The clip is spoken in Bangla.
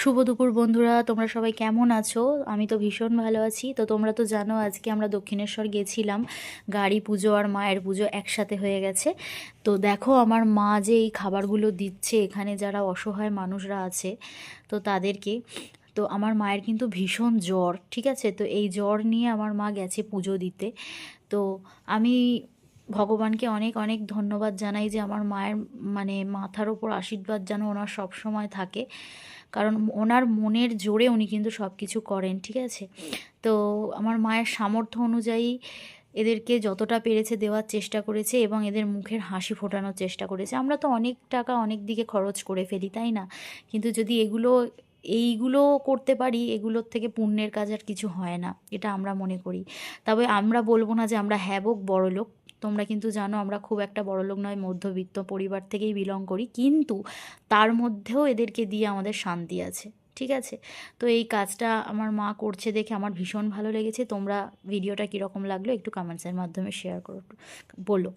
শুভ দুপুর বন্ধুরা, তোমরা সবাই কেমন আছো? আমি তো ভীষণ ভালো আছি। তো তোমরা তো জানো আজকে আমরা দক্ষিণেশ্বর গেছিলাম, গাড়ি পুজো আর মায়ের পুজো একসাথে হয়ে গেছে। তো দেখো আমার মা যে এই খাবারগুলো দিচ্ছে এখানে যারা অসহায় মানুষরা আছে তো তাদেরকে। তো আমার মায়ের কিন্তু ভীষণ জ্বর, ঠিক আছে? তো এই জ্বর নিয়ে আমার মা গেছে পুজো দিতে। তো আমি ভগবানকে অনেক অনেক ধন্যবাদ জানাই যে আমার মায়ের মানে মাথার ওপর আশীর্বাদ যেন ওনার সব সময় থাকে, কারণ ওনার মনের জোরে উনি কিন্তু সব কিছু করেন, ঠিক আছে? তো আমার মায়ের সামর্থ্য অনুযায়ী এদেরকে যতটা পেরেছে দেওয়ার চেষ্টা করেছে এবং এদের মুখের হাসি ফোটানোর চেষ্টা করেছে। আমরা তো অনেক টাকা অনেক দিকে খরচ করে ফেলি, তাই না? কিন্তু যদি এইগুলো করতে পারি, এগুলোর থেকে পুণ্যের কাজ আর কিছু হয় না, এটা আমরা মনে করি। তবে আমরা বলবো না যে আমরা হ্যাবক বড়লোক। তোমরা কিন্তু জানো আমরা খুব একটা বড়লোক নয়, মধ্যবিত্ত পরিবার থেকেই বিলং করি, কিন্তু তার মধ্যেও এদেরকে দিয়ে আমাদের শান্তি আছে, ঠিক আছে? তো এই কাজটা আমার মা করছে দেখে আমার ভীষণ ভালো লেগেছে। তোমরা ভিডিওটা কীরকম লাগলো একটু কমেন্টসের মাধ্যমে শেয়ার করো, বলো।